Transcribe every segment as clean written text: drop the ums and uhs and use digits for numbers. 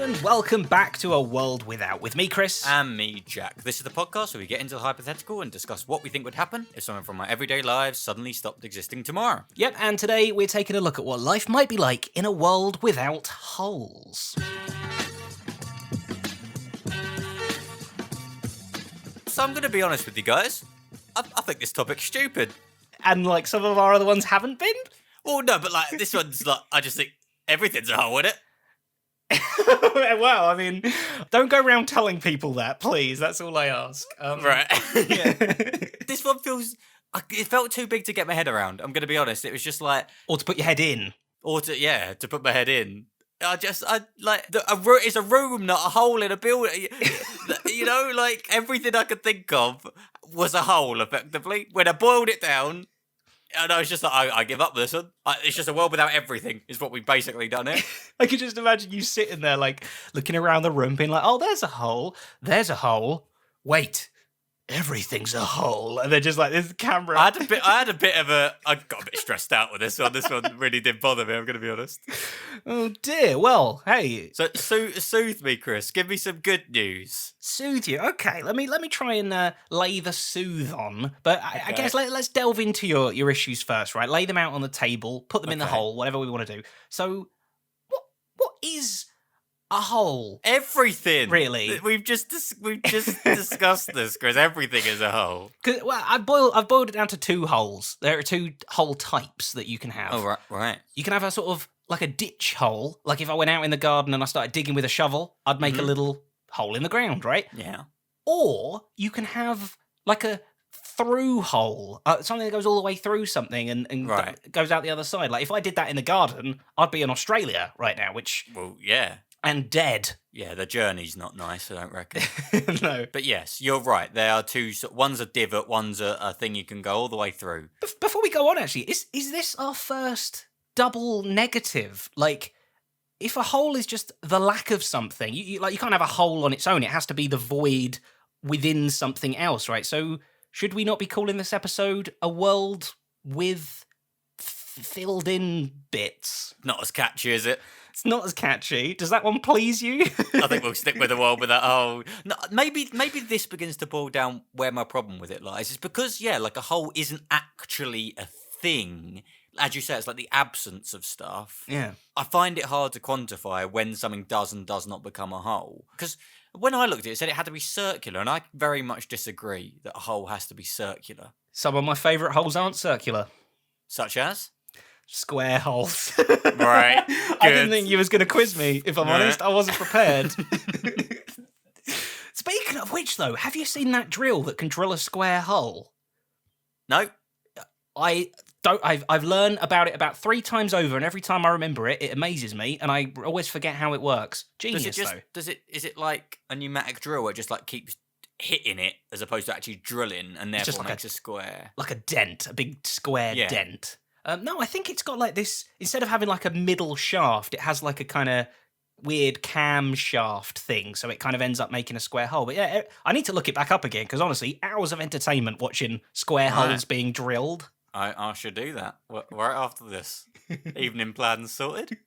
and welcome back to A World Without with me, Kris. And me, Jack. This is the podcast where we get into the hypothetical and discuss what we think would happen if someone from our everyday lives suddenly stopped existing tomorrow. Yep, and today we're taking a look at what life might be like in a world without holes. So I'm going to be honest with you guys. I think this topic's stupid. And like some of our other ones haven't been? Well, no, but like this one's like, I just think everything's a hole in it. Well, I mean, don't go around telling people that, please. That's all I ask. Right. Yeah. This one it felt too big to get my head around. I'm going to be honest. It was just like... Or to put your head in. Or to put my head in. It's a room, not a hole in a building. You know, like everything I could think of was a hole, effectively. When I boiled it down, and I was just like, I give up this one. It's just a world without everything, is what we've basically done here. I could just imagine you sitting there, like, looking around the room, being like, oh, there's a hole. Wait, everything's a hole. And then just like, this camera. I got a bit stressed out with this one. This one really did bother me, I'm going to be honest. Oh, dear. Well, hey. So, soothe me, Kris. Give me some good news. Soothe you? Okay, let me try and lay the soothe on. But I guess let's delve into your issues first, right? Lay them out on the table, put them in the hole, whatever we want to do. So, what is a hole? Everything. Really? We've just discussed this, Kris. Everything is a hole. Well, I've boiled it down to two holes. There are two hole types that you can have. Oh, right. You can have a sort of like a ditch hole. Like if I went out in the garden and I started digging with a shovel, I'd make a little hole in the ground, right? Yeah. Or you can have like a through hole, something that goes all the way through something and goes out the other side. Like if I did that in the garden, I'd be in Australia right now, Well, yeah. And dead. Yeah, the journey's not nice, I don't reckon. No. But yes, you're right. There are two. One's a divot, one's a thing you can go all the way through. Before we go on, actually, is this our first double negative? Like, if a hole is just the lack of something, you can't have a hole on its own. It has to be the void within something else, right? So should we not be calling this episode A World with Filled In Bits? Not as catchy, is it? It's not as catchy. Does that one please you? I think we'll stick with the world with that. Oh, no, maybe this begins to boil down where my problem with it lies. It's because, like a hole isn't actually a thing. As you say, it's like the absence of stuff. Yeah. I find it hard to quantify when something does and does not become a hole. Because when I looked at it, it said it had to be circular, and I very much disagree that a hole has to be circular. Some of my favourite holes aren't circular. Such as? Square holes. Right. I didn't think you was going to quiz me, if I'm honest. I wasn't prepared. Speaking of which, though, have you seen that drill that can drill a square hole? No. I've learned about it about 3 times over, and every time I remember it, it amazes me, and I always forget how it works. Genius, though. Is it like a pneumatic drill where it just like keeps hitting it as opposed to actually drilling and therefore like makes a square? Like a dent, a big square dent. No, I think it's got like this, instead of having like a middle shaft, it has like a kind of weird cam shaft thing, so it kind of ends up making a square hole. But yeah, I need to look it back up again, because honestly, hours of entertainment watching square holes being drilled. I should do that right after this. Evening plans sorted.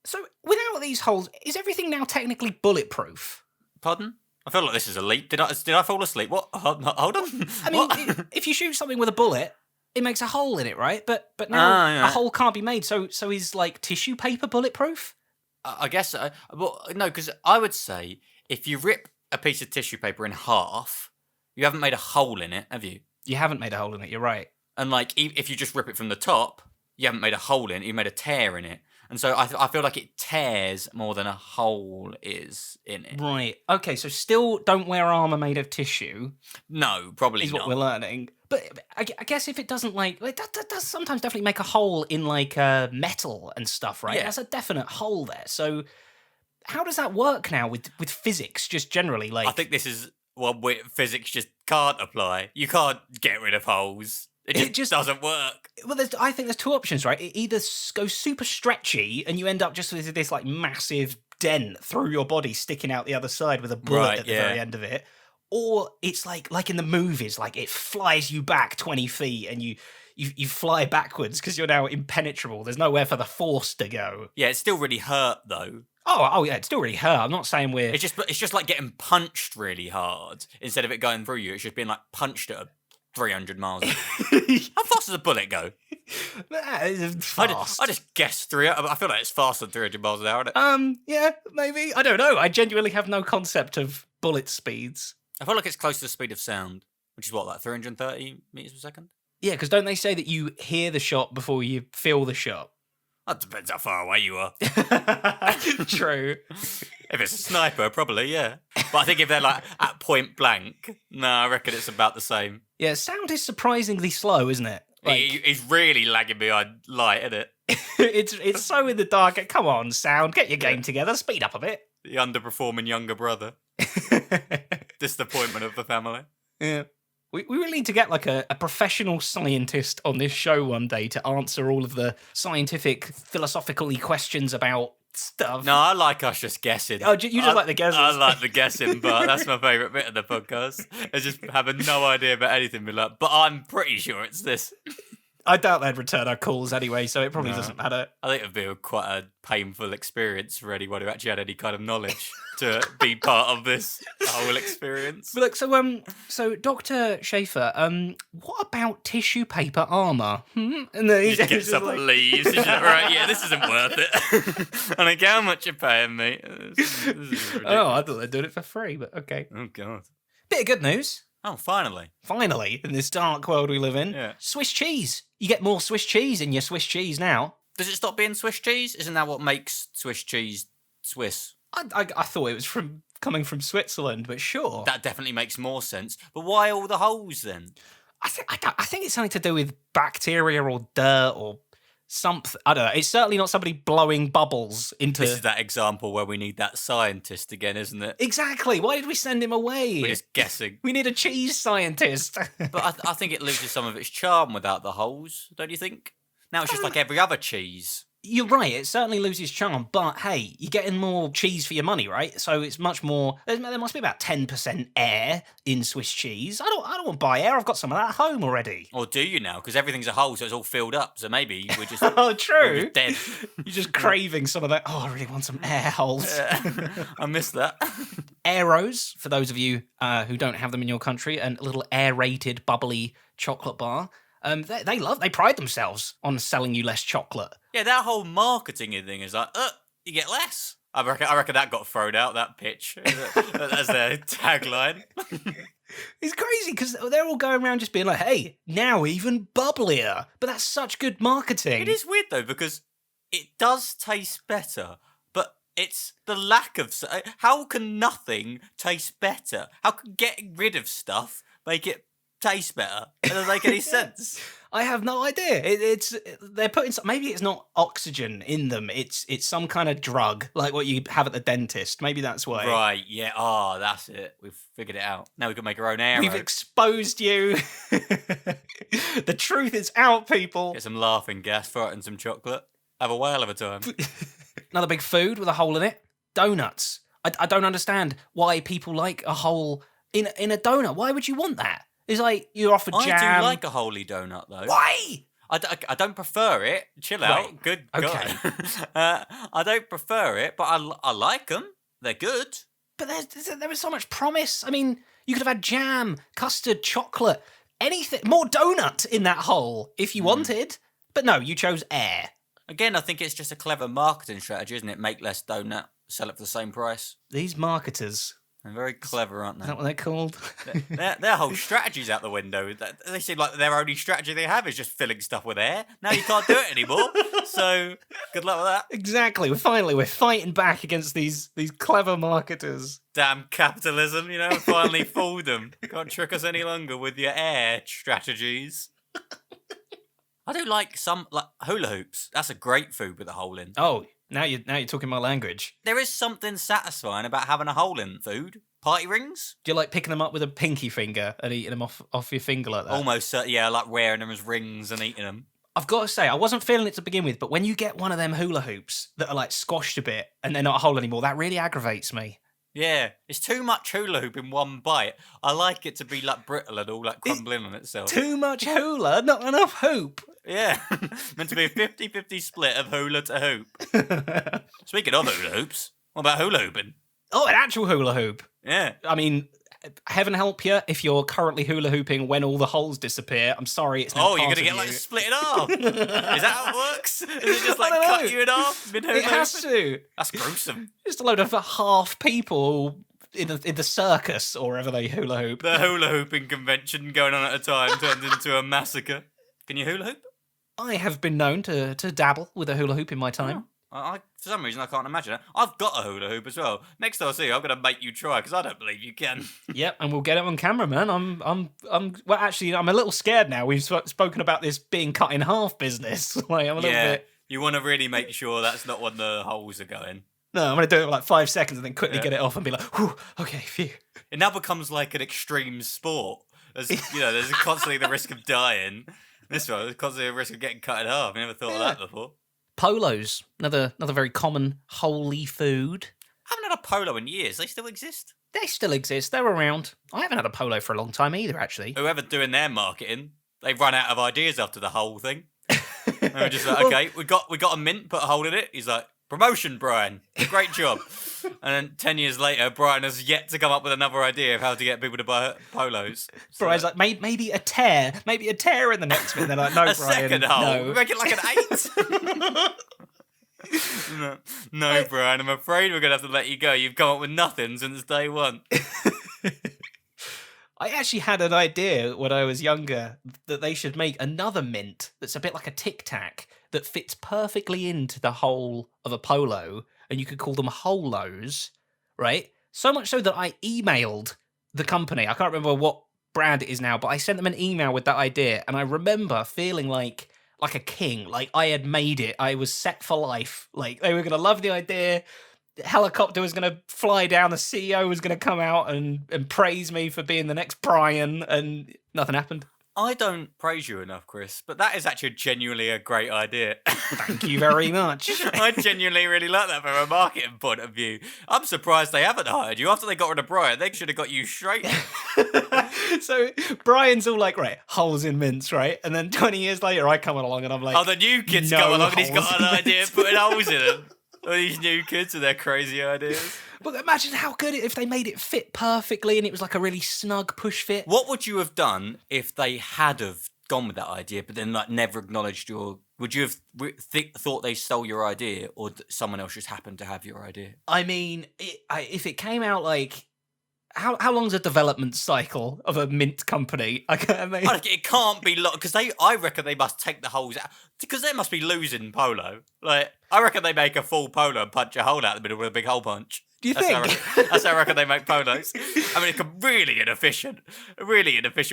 So, without these holes, is everything now technically bulletproof? Pardon? I feel like this is a leap. Did I fall asleep? What? Hold on. I mean, if you shoot something with a bullet, it makes a hole in it, right? But now a hole can't be made. So is like tissue paper bulletproof? I guess. Well, no, because I would say if you rip a piece of tissue paper in half, you haven't made a hole in it, have you? You haven't made a hole in it. You're right. And like, if you just rip it from the top, you haven't made a hole in it. You made a tear in it. And so I feel like it tears more than a hole is in it. Right. Okay. So still don't wear armor made of tissue. No, probably is not. What we're learning. But I guess if it doesn't that does sometimes definitely make a hole in like metal and stuff, right? Yeah. That's a definite hole there. So how does that work now with physics just generally? Like, I think this is one where physics just can't apply. You can't get rid of holes. It just doesn't work. Well, I think there's 2 options, right? It either goes super stretchy and you end up just with this like massive dent through your body sticking out the other side with a bullet at the very end of it. Or it's like in the movies, like it flies you back 20 feet and you fly backwards because you're now impenetrable. There's nowhere for the force to go. Yeah, it still really hurt though. Oh, yeah, it still really hurt. I'm not saying we're... It's just like getting punched really hard instead of it going through you. It's just being like punched at 300 miles. How fast does a bullet go? Fast. I just guessed I feel like it's faster than 300 miles an hour, isn't it? Yeah, maybe. I don't know. I genuinely have no concept of bullet speeds. I feel like it's close to the speed of sound, which is what, like 330 meters per second? Yeah, because don't they say that you hear the shot before you feel the shot? That depends how far away you are. True. If it's a sniper, probably, yeah. But I think if they're like at point blank, I reckon it's about the same. Yeah, sound is surprisingly slow, isn't it? Like, He's really lagging behind light, isn't it? it's so in the dark. Come on, sound, get your game together, speed up a bit. The underperforming younger brother. Disappointment of the family. Yeah. We really need to get like a professional scientist on this show one day to answer all of the scientific, philosophical questions about stuff. No, I like us just guessing. Oh, you just like the guesses? I like the guessing, but that's my favourite bit of the podcast. Is just having no idea about anything. Be like, but I'm pretty sure it's this. I doubt they'd return our calls anyway, so it probably doesn't matter. I think it'd be quite a painful experience for anyone who actually had any kind of knowledge to be part of this whole experience. But look, so Dr. Schaefer, what about tissue paper armour? And then he just gets up and leaves. He's like, right, yeah, this isn't worth it. I don't care how much you're paying me. This is I thought they'd do it for free, but okay. Oh, God. Bit of good news. Oh, finally. Finally, in this dark world we live in. Yeah. Swiss cheese. You get more Swiss cheese in your Swiss cheese now. Does it stop being Swiss cheese? Isn't that what makes Swiss cheese Swiss? I thought it was coming from Switzerland, but sure. That definitely makes more sense. But why all the holes then? I think it's something to do with bacteria or dirt or something. I don't know. It's certainly not somebody blowing bubbles into... This is that example where we need that scientist again, isn't it? Exactly. Why did we send him away? We're just guessing. We need a cheese scientist. But I think it loses some of its charm without the holes, don't you think? Now it's just like every other cheese. You're right, it certainly loses charm, but hey, you're getting more cheese for your money, right? So it's much more... There must be about 10% air in Swiss cheese. I don't want to buy air, I've got some of that at home already. Or do you now? Because everything's a hole, so it's all filled up. So maybe we're just... Oh, true. We're just dead. You're just craving some of that. Oh, I really want some air holes. I missed that. Aeros, for those of you who don't have them in your country, a little aerated, bubbly chocolate bar. They pride themselves on selling you less chocolate. Yeah, that whole marketing thing is like, you get less. I reckon that got thrown out, that pitch, as their tagline. It's crazy because they're all going around just being like, hey, now even bubblier. But that's such good marketing. It is weird, though, because it does taste better, but it's the lack of... How can nothing taste better? How can getting rid of stuff make it taste better? It doesn't make any sense. I have no idea. They're putting maybe it's not oxygen in them. It's some kind of drug like what you have at the dentist. Maybe that's why. Right? Yeah. Oh, that's it. We've figured it out. Now we can make our own arrow. We've exposed you. The truth is out, people. Get some laughing gas, throw it in some chocolate. Have a whale of a time. Another big food with a hole in it. Donuts. I don't understand why people like a hole in a donut. Why would you want that? It's like you're offered jam. I do like a holy donut, though. Why? I don't prefer it. Chill out. Right. Good. Okay. God. I don't prefer it, but I like them. They're good. But there was so much promise. I mean, you could have had jam, custard, chocolate, anything. More donut in that hole if you wanted. But no, you chose air. Again, I think it's just a clever marketing strategy, isn't it? Make less donut, sell it for the same price. These marketers. They're very clever, aren't they? Is that what they're called? Their whole strategy's out the window. They seem like their only strategy they have is just filling stuff with air. Now you can't do it anymore. So good luck with that. Exactly. We're fighting back against these clever marketers. Damn capitalism, finally fooled them. Can't trick us any longer with your air strategies. I do like some hula hoops. That's a great food with a hole in. Oh, now you're talking my language. There is something satisfying about having a hole in food. Party rings? Do you like picking them up with a pinky finger and eating them off your finger like that? Almost, yeah. I like wearing them as rings and eating them. I've got to say, I wasn't feeling it to begin with, but when you get one of them hula hoops that are like squashed a bit and they're not a hole anymore, that really aggravates me. Yeah, it's too much hula hoop in one bite. I like it to be like brittle and all like crumbling on itself. Too much hula, not enough hoop. Yeah, meant to be a 50-50 split of hula to hoop. Speaking of hula hoops, What about hula hooping? Oh, an actual hula hoop. Yeah. I mean, heaven help you if you're currently hula hooping when all the holes disappear. I'm sorry, it's now Oh, you're part going to of get you. like split in half. Is that how it works? Is it just like I don't cut know. you in half mid hula It has to. That's gruesome. Just a load of half people in the circus or wherever they hula hoop. The hula hooping convention going on at a time turns into a massacre. Can you hula hoop? I have been known to dabble with a hula hoop in my time. For some reason, I can't imagine it. I've got a hula hoop as well. Next time I see you, I'm going to make you try because I don't believe you can. Yep, and we'll get it on camera, man. Well, actually, I'm a little scared now. We've spoken about this being cut in half business. Like, I'm a little bit. You want to really make sure that's not when the holes are going. No, I'm going to do it for like 5 seconds and then quickly get it off and be like, whew, okay, phew. It now becomes like an extreme sport. There's constantly the risk of dying. This one, there's constantly a risk of getting cut in half. I never thought of that before. Polos, another very common holy food. I haven't had a polo in years. They still exist? They still exist. They're around. I haven't had a polo for a long time either, actually. Whoever doing their marketing, they run out of ideas after the whole thing. And we're just like, okay, we got a mint, put a hole in it. He's like, promotion, Brian. Great job. And then 10 years later, Brian has yet to come up with another idea of how to get people to buy polos. So Brian's like, maybe a tear in the next bit. They're like, no, a Brian, second hole. no. Make it like an 8. No, Brian, I'm afraid we're going to have to let you go. You've come up with nothing since day one. I actually had an idea when I was younger that they should make another mint that's a bit like a Tic Tac that fits perfectly into the hole of a polo, and you could call them holos, right? So much so that I emailed the company. I can't remember what brand it is now, but I sent them an email with that idea, and I remember feeling like a king, like I had made it. I was set for life. Like they were going to love the idea. The helicopter was going to fly down. The CEO was going to come out and praise me for being the next Brian, and nothing happened. I don't praise you enough, Chris, but that is actually genuinely a great idea. Thank you very much. I genuinely really like that from a marketing point of view. I'm surprised they haven't hired you. After they got rid of Brian, they should have got you straight. So Brian's all like, right, holes in mints, right? And then 20 years later, I come along and I'm like, oh, the new kid's no come along and he's got holes an in idea mints. of putting holes in them. All these new kids with their crazy ideas. But imagine how good if they made it fit perfectly and it was like a really snug push fit. What would you have done if they had have gone with that idea, but then like never acknowledged your? Would you have thought they stole your idea, or someone else just happened to have your idea? I mean, if it came out like, how long's a development cycle of a mint company? I mean, It can't be long because I reckon they must take the holes out because they must be losing polo. Like I reckon they make a full polo and punch a hole out the middle with a big hole punch. Do you think? That's how I reckon they make polos. I mean, it's a really inefficient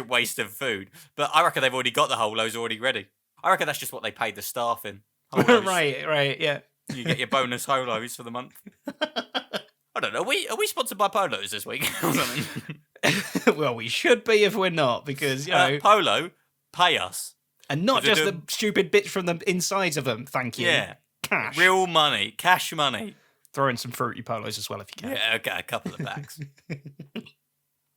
waste of food. But I reckon they've already got the holos already ready. I reckon that's just what they pay the staff in. Holos. Right, yeah. You get your bonus holos for the month. I don't know. Are we sponsored by polos this week or something? Well, we should be if we're not, because, you know... Polo, pay us. And not just the stupid bits from the insides of them, thank you. Yeah. Cash. Real money. Cash money. Throw in some fruity polos as well if you can. Yeah, okay, a couple of packs.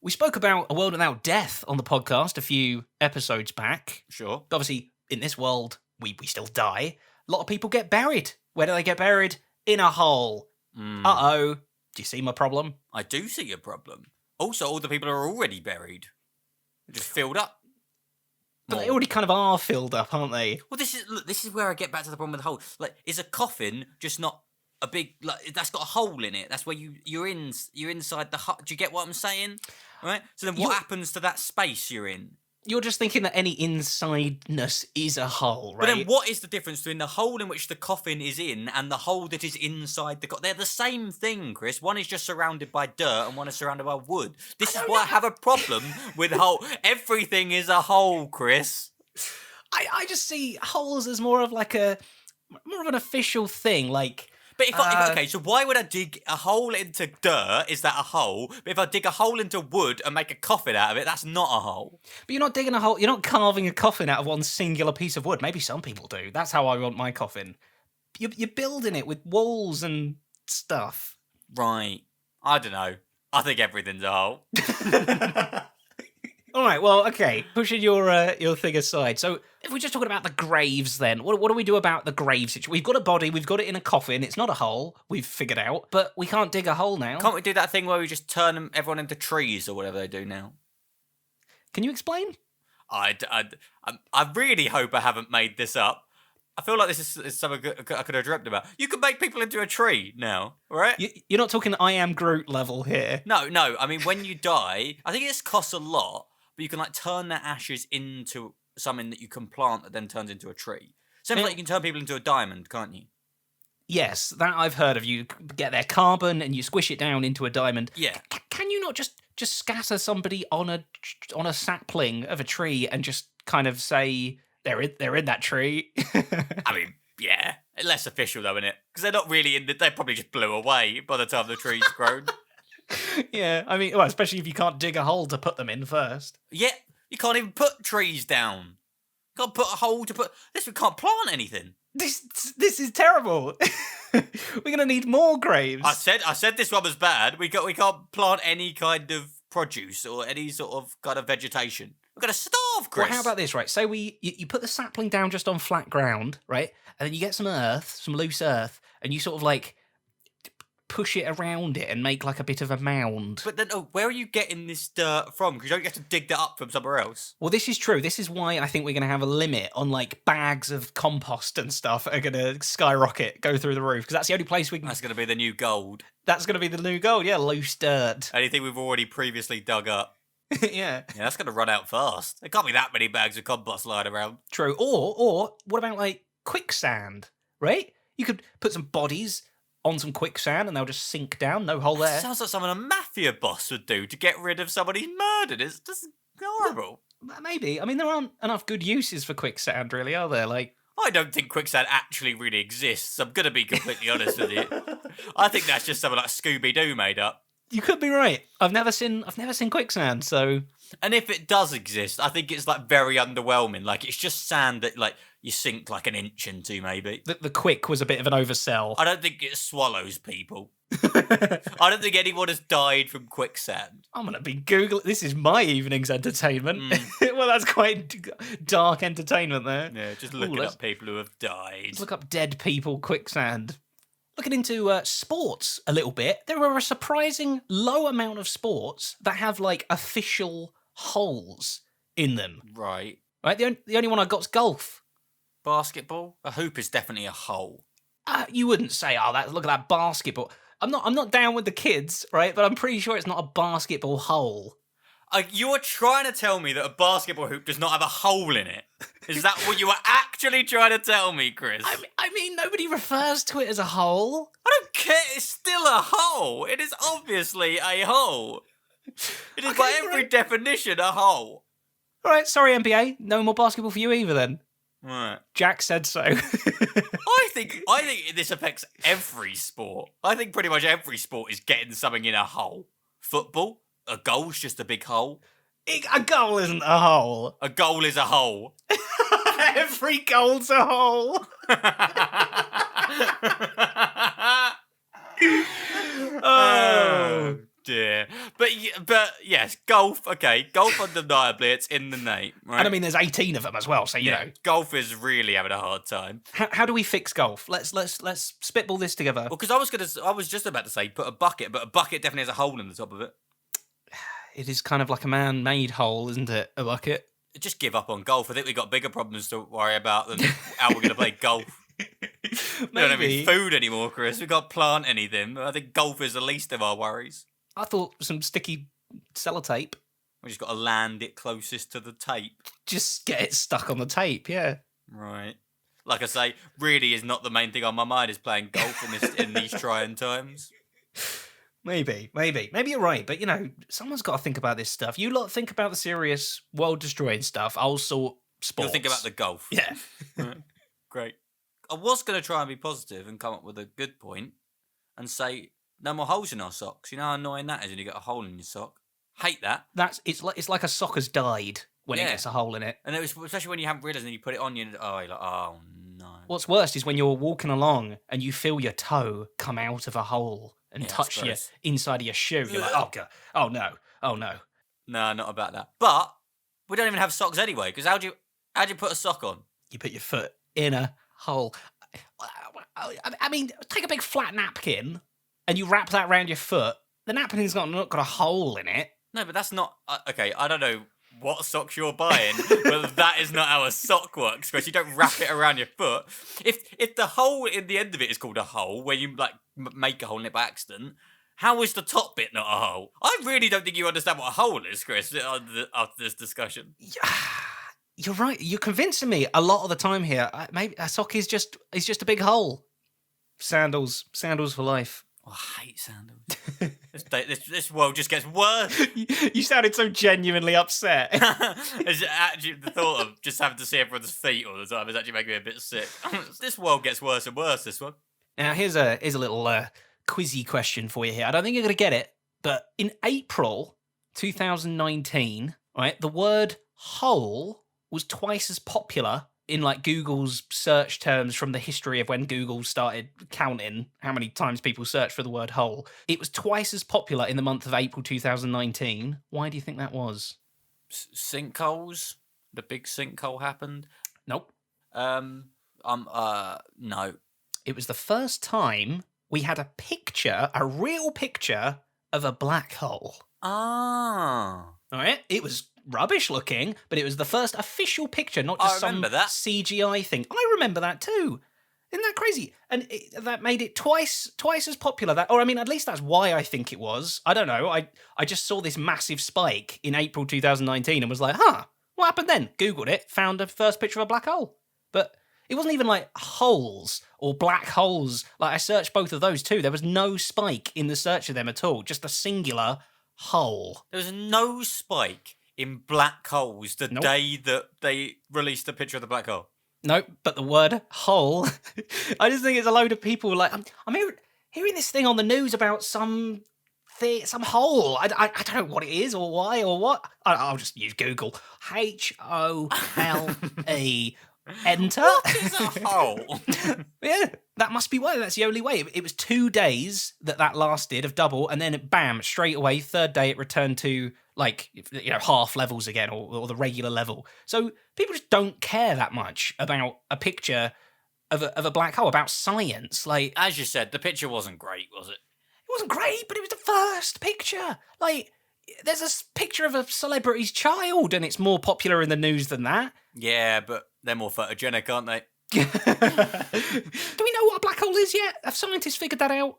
We spoke about A World Without Death on the podcast a few episodes back. Sure. Obviously, in this world, we still die. A lot of people get buried. Where do they get buried? In a hole. Uh-oh. Do you see my problem? I do see your problem. Also, all the people are already buried. They're just filled up. But they already kind of are filled up, aren't they? Well, this is where I get back to the problem with the hole. Like, is a coffin just not a big that's got a hole in it? That's where you're inside the hut. Do you get what I'm saying? Right. So then, what happens to that space you're in? You're just thinking that any insideness is a hole, right? But then what is the difference between the hole in which the coffin is in and the hole that is inside the coffin? They're the same thing, Chris. One is just surrounded by dirt and one is surrounded by wood. This is why I have a problem with hole. Everything is a hole, Chris. I just see holes as more of an official thing, like... But okay, so why would I dig a hole into dirt? Is that a hole? But if I dig a hole into wood and make a coffin out of it, that's not a hole. But you're not digging a hole. You're not carving a coffin out of one singular piece of wood. Maybe some people do. That's how I want my coffin. You're building it with walls and stuff. Right. I don't know. I think everything's a hole. All right, well, okay. Pushing your thing aside. So, if we're just talking about the graves, then what do we do about the grave situation? We've got a body, we've got it in a coffin. It's not a hole. We've figured out, but we can't dig a hole now. Can't we do that thing where we just turn everyone into trees or whatever they do now? Can you explain? I really hope I haven't made this up. I feel like this is something I could have dreamt about. You can make people into a tree now, right? You're not talking I am Groot level here. No. I mean, when you die, I think this costs a lot, but you can like turn their ashes into something that you can plant that then turns into a tree. Same like you can turn people into a diamond, can't you? Yes, that I've heard of. You get their carbon and you squish it down into a diamond. Yeah. Can you not just scatter somebody on a sapling of a tree and just kind of say they're in that tree? I mean, yeah, less official though, isn't it? Because they're not really they probably just blew away by the time the tree's grown. Yeah, I mean, well, especially if you can't dig a hole to put them in first. Yeah, you can't even put trees down. You can't put a hole to put this. We can't plant anything. This is terrible. We're gonna need more graves. I said this one was bad. We can't plant any kind of produce or any sort of kind of vegetation. We're gonna starve, Kris. Well, how about this, right? So you put the sapling down just on flat ground, right? And then you get some earth, some loose earth, and you sort of like push it around it and make like a bit of a mound. But then, where are you getting this dirt from? Because you don't get to dig that up from somewhere else. Well, this is true. This is why I think we're going to have a limit on like bags of compost and stuff are going to skyrocket, go through the roof, because that's the only place we can. That's going to be the new gold. That's going to be the new gold. Yeah, loose dirt. Anything we've already previously dug up. Yeah. Yeah, that's going to run out fast. There can't be that many bags of compost lying around. True. Or what about like quicksand, right? You could put some bodies on some quicksand and they'll just sink down, no hole there. Sounds like something a mafia boss would do to get rid of somebody he's murdered. It's just horrible. Maybe. I mean, there aren't enough good uses for quicksand, really, are there? Like, I don't think quicksand actually really exists. I'm going to be completely honest with you. I think that's just something like Scooby-Doo made up. You could be right. I've never seen quicksand, so. And if it does exist, I think it's like very underwhelming. Like it's just sand that like you sink like an inch into, maybe. The quick was a bit of an oversell. I don't think it swallows people. I don't think anyone has died from quicksand. I'm gonna be Googling. This is my evening's entertainment. Well, that's quite dark entertainment there. Yeah, just looking up people who have died. Let's look up dead people quicksand. Looking into sports a little bit, there are a surprising low amount of sports that have like official holes in them. Right. The only one I got's golf. Basketball? A hoop is definitely a hole. You wouldn't say, look at that basketball. I'm not down with the kids, right? But I'm pretty sure it's not a basketball hole. You're trying to tell me that a basketball hoop does not have a hole in it? Is that what you are actually trying to tell me, Kris? I mean, nobody refers to it as a hole. I don't care. It's still a hole. It is obviously a hole. It is by every definition a hole. All right, sorry, NBA. No more basketball for you either, then. Right. Jack said so. I think this affects every sport. I think pretty much every sport is getting something in a hole. Football? A goal's just a big hole. A goal isn't a hole. A goal is a hole. Every goal's a hole. Oh dear. But yes, golf. Okay, golf undeniably, it's in the name. Right? And I mean, there's 18 of them as well, so you know. Golf is really having a hard time. How do we fix golf? Let's spitball this together. Well, because I was just about to say put a bucket, but a bucket definitely has a hole in the top of it. It is kind of like a man-made hole, isn't it? A bucket. Just give up on golf. I think we've got bigger problems to worry about than how we're going to play golf. We don't have any food anymore, Kris. We can't plant anything. I think golf is the least of our worries. I thought some sticky sellotape. We just got to land it closest to the tape. Just get it stuck on the tape, yeah. Right. Like I say, really is not the main thing on my mind is playing golf in these trying times. Maybe you're right, but you know, someone's got to think about this stuff. You lot think about the serious, world-destroying stuff. I'll sort sports. You'll think about the golf. Yeah. Great. I was going to try and be positive and come up with a good point and say no more holes in our socks. You know how annoying that is when you get a hole in your sock. Hate that. It's like a sock has died when it gets a hole in it. And it was, especially when you haven't realised and you put it on, you're like, oh no. What's worst is when you're walking along and you feel your toe come out of a hole and touch your inside of your shoe. You're like, oh god, oh no. No, not about that. But We don't even have socks anyway, because how'd you put a sock on? You put your foot in a hole. I mean, take a big flat napkin and you wrap that around your foot. The napkin's not got a hole in it. No, but that's not... okay, I don't know what socks you're buying, but that is not how a sock works, because you don't wrap it around your foot. If the hole in the end of it is called a hole, where you like make a hole in it by accident, how is the top bit not a hole? I really don't think you understand what a hole is, Kris, after this discussion. You're right. You're convincing me a lot of the time here. Maybe a sock is just a big hole. Sandals for life. Oh, I hate sandals. this world just gets worse. You sounded so genuinely upset. It's actually the thought of just having to see everyone's feet all the time is actually making me a bit sick. This world gets worse and worse. This one. Now here's a little quizzy question for you here. I don't think you're gonna get it, but in April 2019, right, the word hole was twice as popular in like Google's search terms from the history of when Google started counting how many times people search for the word hole. It was twice as popular in the month of April 2019. Why do you think that was? Sinkholes? The big sinkhole happened? Nope. No. It was the first time we had a real picture of a black hole. Ah. All right? It was rubbish looking, but it was the first official picture, not just some CGI thing. I remember that too. Isn't that crazy? And that made it twice as popular. At least that's why I think it was. I don't know. I just saw this massive spike in April 2019 and was like, what happened then? Googled it, found the first picture of a black hole. But it wasn't even like holes or black holes. Like I searched both of those too. There was no spike in the search of them at all. Just a singular hole. There was no spike in black holes the day that they released a picture of the black hole. Nope, but the word hole, I just think it's a load of people like, I'm hearing this thing on the news about some hole. I don't know what it is or why or what. I'll just use Google. HOLE. Enter. What is a hole? Yeah, that must be why. That's the only way. It was 2 days that lasted of double, and then bam, straight away, third day it returned to like, half levels again or the regular level. So people just don't care that much about a picture of a black hole, about science. Like, as you said, the picture wasn't great, was it? It wasn't great, but it was the first picture. Like, there's a picture of a celebrity's child, and it's more popular in the news than that. Yeah, but they're more photogenic, aren't they? Do we know what a black hole is yet? Have scientists figured that out?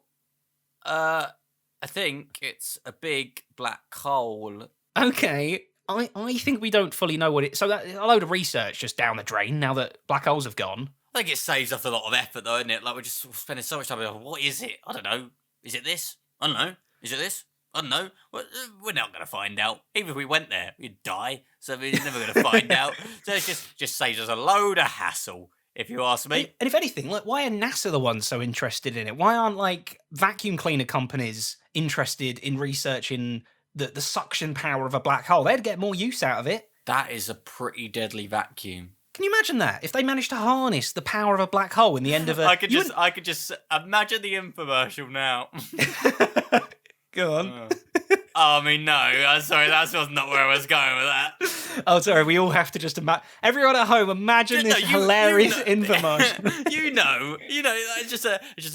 I think it's a big black hole. Okay. I think we don't fully know what it... So that a load of research just down the drain now that black holes have gone. I think it saves us a lot of effort, though, isn't it? Like, we're just spending so much time like, what is it? I don't know. Is it this? I don't know. Is it this? I don't know. We're not going to find out. Even if we went there, we'd die. So we're never going to find out. So it just saves us a load of hassle, if you ask me. And if anything, like, why are NASA the ones so interested in it? Why aren't, like, vacuum cleaner companies interested in researching the suction power of a black hole? They'd get more use out of it. That is a pretty deadly vacuum. Can you imagine that? If they managed to harness the power of a black hole in the end of a... I could just imagine the infomercial now. Go on. I mean, no. I'm sorry, that's not where I was going with that. Oh, sorry, we all have to just imagine... Everyone at home, imagine this hilarious infomercial. You know, it's just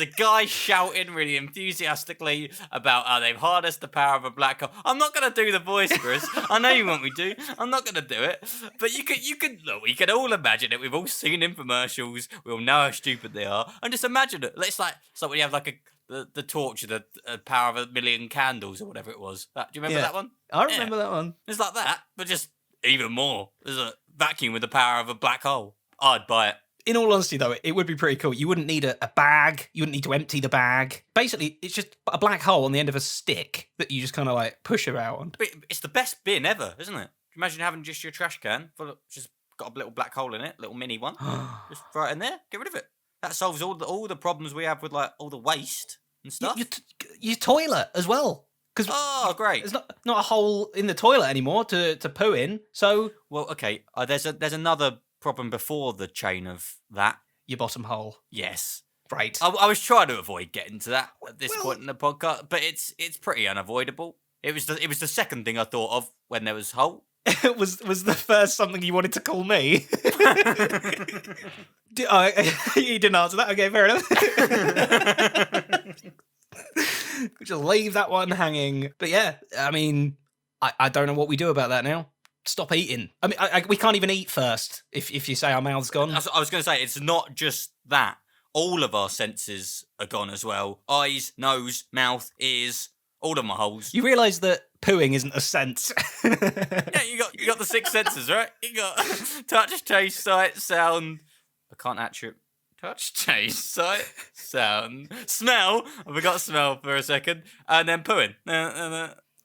a guy shouting really enthusiastically about how they've harnessed the power of a black hole. I'm not going to do the voice, Kris. I know you want me to. I'm not going to do it. But you can look, we can all imagine it. We've all seen infomercials. We all know how stupid they are. And just imagine it. It's like when you have like the torch, the power of 1,000,000 candles or whatever it was. Do you remember that one? I remember that one. It's like that, but just even more. There's a vacuum with the power of a black hole. I'd buy it. In all honesty, though, it would be pretty cool. You wouldn't need a bag. You wouldn't need to empty the bag. Basically, it's just a black hole on the end of a stick that you just kind of like push around. But it's the best bin ever, isn't it? Imagine having just your trash can full of, just got a little black hole in it, little mini one. Just throw it in there, get rid of it. That solves all the problems we have with like all the waste and stuff. Your toilet as well. Great. There's not a hole in the toilet anymore to poo in. So, well, okay. There's another problem before the chain of that. Your bottom hole. Yes. Right. I was trying to avoid getting to that at this point in the podcast, but it's pretty unavoidable. It was the second thing I thought of when there was hole. was the first something you wanted to call me? You didn't answer that. Okay, fair enough. Just leave that one hanging. But yeah, I mean, I don't know what we do about that now. Stop eating. I mean, we can't even eat first if you say our mouth's gone. I was going to say, it's not just that. All of our senses are gone as well. Eyes, nose, mouth, ears, all of my holes. You realise that pooing isn't a sense. Yeah, you got the 6 senses, right? You got touch, taste, sight, sound. I can't actually touch, taste, sight, sound, smell. I forgot smell for a second, and then pooing.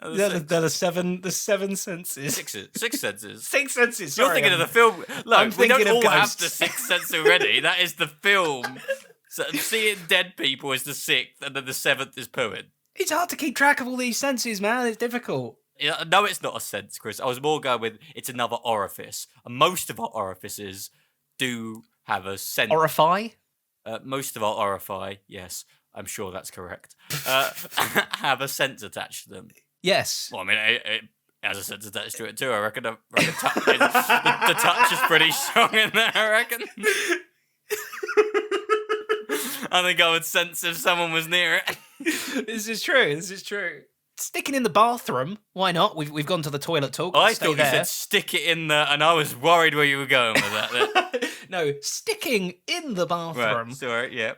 They're the seven senses. 6 senses. 6 senses. You're Sorry, thinking of the film. Look, we don't all have ghosts. the 6th sense already. That is the film. So seeing dead people is the 6th, and then the 7th is pooing. It's hard to keep track of all these senses, man. It's difficult. Yeah, no, it's not a sense, Chris. I was more going with it's another orifice. And most of our orifices do have a sense. Orify? Most of our orifice, yes, I'm sure that's correct, have a sense attached to them. Yes. Well, I mean, it has a sense attached to it too. I reckon the touch is pretty strong in there, I reckon. I think I would sense if someone was near it. This is true. Sticking in the bathroom, why not? We've gone to the toilet talk. I Stay thought you there. said stick it in there, and I was worried where you were going with that. No, sticking in the bathroom. Right, sorry, yeah.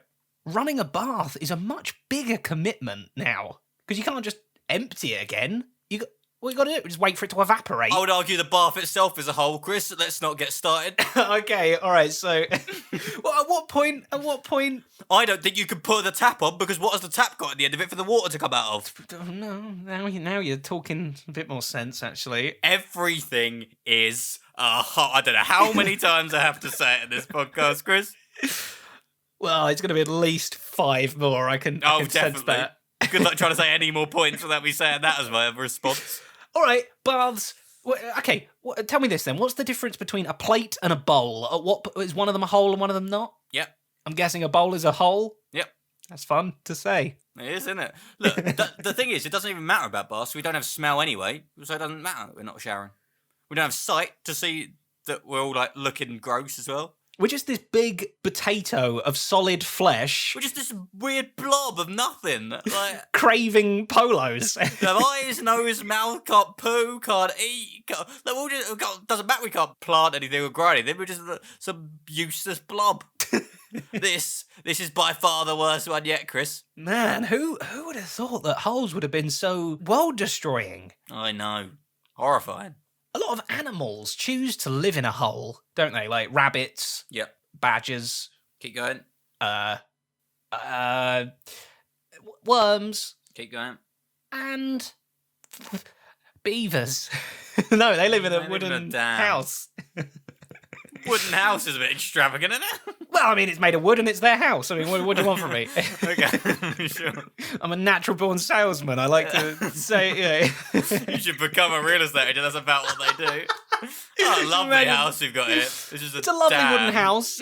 Running a bath is a much bigger commitment now because you can't just empty it again. What you got to do? Just wait for it to evaporate. I would argue the bath itself is a hole, Chris. Let's not get started. Okay, all right. So, well, at what point? I don't think you can put the tap on because what has the tap got at the end of it for the water to come out of? Oh, no, now you're talking a bit more sense, actually. Everything is I don't know how many times I have to say it in this podcast, Chris. Well, it's going to be at least 5 more. I can sense definitely. that. Good luck trying to say any more points without me saying that as my response. All right, baths. Okay, tell me this then. What's the difference between a plate and a bowl? What is one of them a hole and one of them not? Yep. I'm guessing a bowl is a hole. Yep. That's fun to say. It is, isn't it? Look, the thing is, it doesn't even matter about baths. We don't have smell anyway, so it doesn't matter that we're not showering. We don't have sight to see that we're all like looking gross as well. We're just this big potato of solid flesh. We're just this weird blob of nothing. Like craving polos. have eyes, nose, mouth, can't poo, can't eat. Doesn't matter. We can't plant anything or grow anything. We're just some useless blob. This is by far the worst one yet, Chris. Man, who would have thought that holes would have been so world destroying? I know, horrifying. A lot of animals choose to live in a hole, don't they? Like rabbits, Yep. badgers, Keep going. Worms, Keep going. and beavers. No, they live in a wooden dam. house. Wooden house is a bit extravagant, isn't it? Well, I mean, it's made of wood and it's their house. I mean, what do you want from me? Okay, sure. I'm a natural-born salesman. I like to say, You should become a real estate agent. That's about what they do. Oh, lovely house we've got here. It's a lovely wooden house.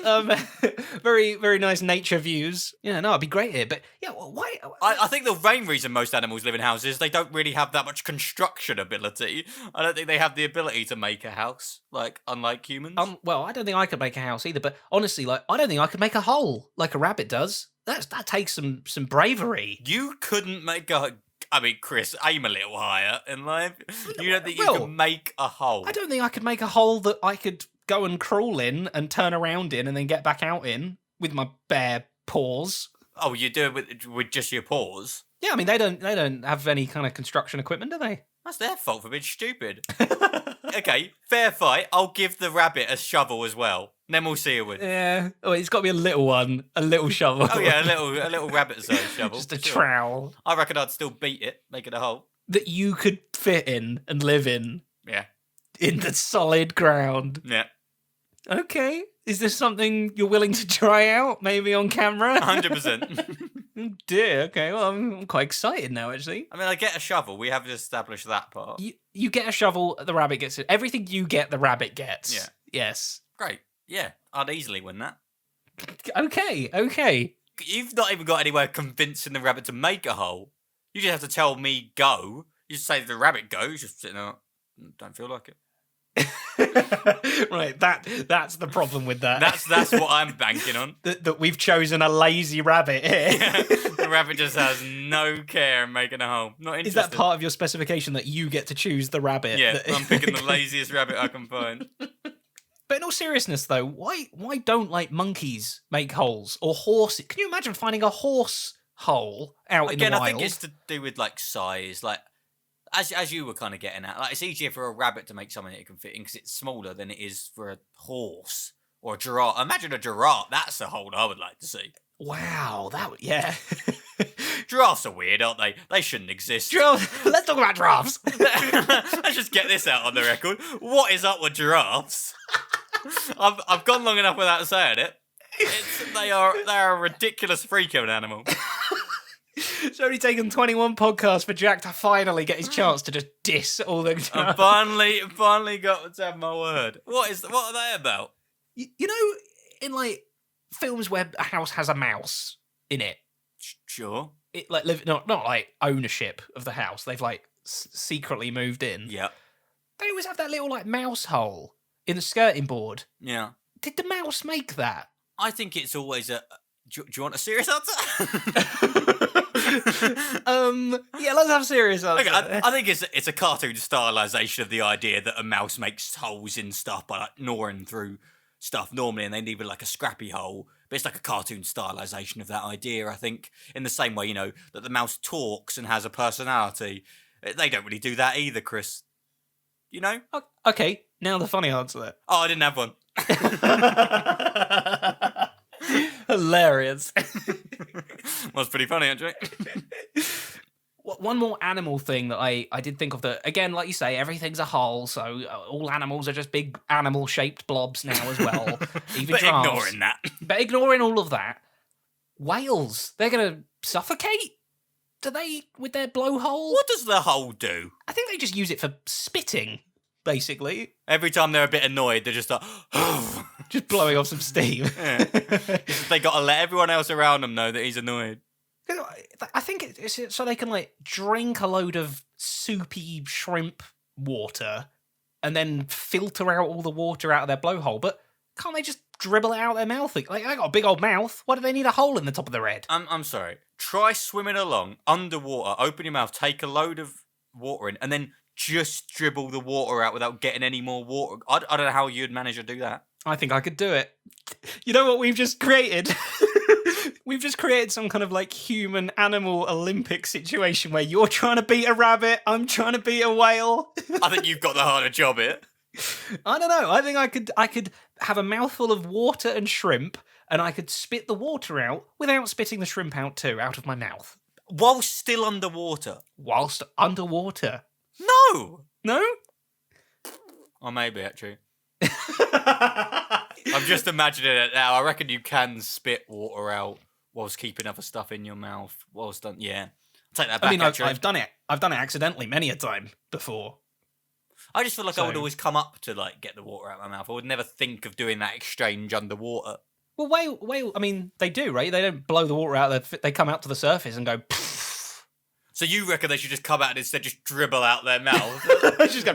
Very, very nice nature views. Yeah, no, it'd be great here. But yeah, why? I think the main reason most animals live in houses is they don't really have that much construction ability. I don't think they have the ability to make a house, like unlike humans. Well, I don't think I could make a house either. But honestly, like, I don't think I could make a hole like a rabbit does. That takes some bravery. You couldn't make a. I mean, Chris, aim a little higher in life. You don't think you Well, can make a hole? I don't think I could make a hole that I could go and crawl in and turn around in and then get back out in with my bare paws. Oh, you do it with just your paws? Yeah, I mean, they don't have any kind of construction equipment, do they? That's their fault for being stupid. Okay, fair fight. I'll give the rabbit a shovel as well. Then we'll see who wins. Yeah. Oh, it's got to be a little one, a little shovel. Oh yeah, a little rabbit-sized shovel. Just a sure. trowel I reckon I'd still beat it, make it a hole. that you could fit in and live in Yeah, the solid ground. yeah, Okay. Is this something you're willing to try out, maybe on camera? 100%. Oh dear. Okay. Well, I'm quite excited now, actually. I mean, I get a shovel. We have established that part. You get a shovel, the rabbit gets it. Everything you get, the rabbit gets. Yeah. Yes. Great. Yeah, I'd easily win that. Okay. You've not even got anywhere convincing the rabbit to make a hole. You just have to tell me go. You just say to the rabbit go. You're just sitting there. Don't feel like it. Right, that's the problem with that. That's what I'm banking on. that we've chosen a lazy rabbit here. Yeah, the rabbit just has no care in making a hole. Not interested. Is that part of your specification that you get to choose the rabbit? Yeah, I'm picking the laziest rabbit I can find. But in all seriousness, though, why don't like monkeys make holes or horses? Can you imagine finding a horse hole out in the wild? Again, I think it's to do with like size, like as you were kind of getting at. Like it's easier for a rabbit to make something that it can fit in because it's smaller than it is for a horse or a giraffe. Imagine a giraffe. That's a hole I would like to see. Wow, yeah. Giraffes are weird, aren't they? They shouldn't exist. Let's talk about giraffes. Let's just get this out on the record. What is up with giraffes? I've gone long enough without saying it. They are a ridiculous freak of an animal. It's only taken 21 podcasts for Jack to finally get his chance to just diss all the I finally got to have my word. What are they about? You know, in like films where a house has a mouse in it. Sure. It like not like ownership of the house. They've like secretly moved in. Yeah. They always have that little like mouse hole in the skirting board. Yeah. Did the mouse make that? I think it's always a. Do you want a serious answer? Yeah, let's have a serious answer. Okay, I think it's a cartoon stylization of the idea that a mouse makes holes in stuff by like gnawing through stuff normally, and they need like a scrappy hole. But it's like a cartoon stylization of that idea, I think. In the same way, you know, that the mouse talks and has a personality. They don't really do that either, Kris. You know? Okay, now the funny answer. Oh, I didn't have one. Hilarious. Was pretty funny, actually. One more animal thing that I did think of that, again, like you say, everything's a hole, so all animals are just big animal-shaped blobs now as well. Even But giraffes. ignoring that. But ignoring all of that, whales, they're going to suffocate? Do they, with their blowhole? What does the hole do? I think they just use it for spitting, basically. Every time they're a bit annoyed, they're just like, Just blowing off some steam. yeah. They got to let everyone else around them know that he's annoyed. I think it's so they can like drink a load of soupy shrimp water and then filter out all the water out of their blowhole. But can't they just dribble it out their mouth? Like they got a big old mouth. Why do they need a hole in the top of their head? I'm sorry. Try swimming along underwater. Open your mouth. Take a load of water in, and then just dribble the water out without getting any more water. I don't know how you'd manage to do that. I think I could do it. You know what we've just created? We've just created some kind of like human animal Olympic situation where you're trying to beat a rabbit, I'm trying to beat a whale. I think you've got the harder job here. I don't know. I think I could have a mouthful of water and shrimp, and I could spit the water out without spitting the shrimp out too, out of my mouth. Whilst still underwater. Whilst underwater. No! No? Or maybe, actually. I'm just imagining it now. I reckon you can spit water out whilst keeping other stuff in your mouth. Whilst done, yeah. Take that back. I mean, actually. I've done it. I've done it accidentally many a time before. I just feel like I would always come up to like get the water out of my mouth. I would never think of doing that exchange underwater. Well, whale. I mean, they do, right? They don't blow the water out. They come out to the surface and go. So you reckon they should just come out and instead just dribble out their mouth? Just go.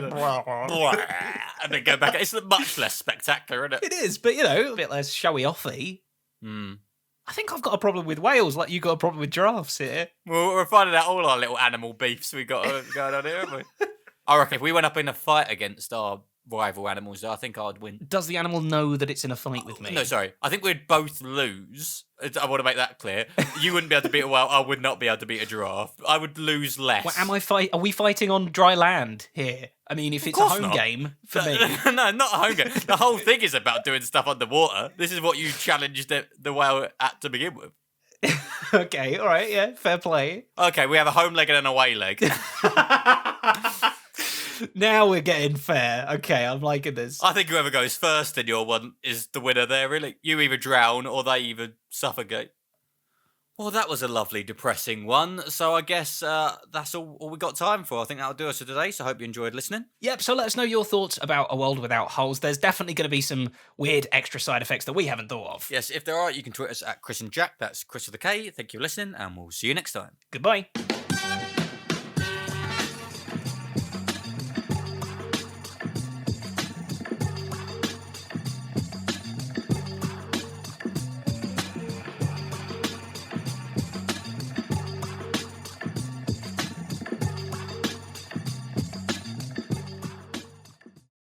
And then go back. It's much less spectacular, isn't it? It is, but you know, a bit less showy offy. Mm. I think I've got a problem with whales, like you got a problem with giraffes here. Well, we're finding out all our little animal beefs we got going on here, haven't we? I reckon if we went up in a fight against our rival animals, I think I'd win. Does the animal know that it's in a fight with me? No, sorry. I think we'd both lose. I want to make that clear. You wouldn't be able to beat a whale. I would not be able to beat a giraffe. I would lose less. Well, Are we fighting on dry land here? I mean, if it's a home game for me. No, not a home game. The whole thing is about doing stuff underwater. This is what you challenged the whale at to begin with. Okay, all right, yeah, fair play. Okay, we have a home leg and an away leg. Now we're getting fair. Okay, I'm liking this. I think whoever goes first in your one is the winner there, really. You either drown or they either suffocate. Well, that was a lovely, depressing one. So I guess that's all we got time for. I think that'll do us for today. So I hope you enjoyed listening. Yep, so let us know your thoughts about A World Without Holes. There's definitely going to be some weird extra side effects that we haven't thought of. Yes, if there are, you can tweet us at Kris and Jack. That's Kris with a K. Thank you for listening, and we'll see you next time. Goodbye.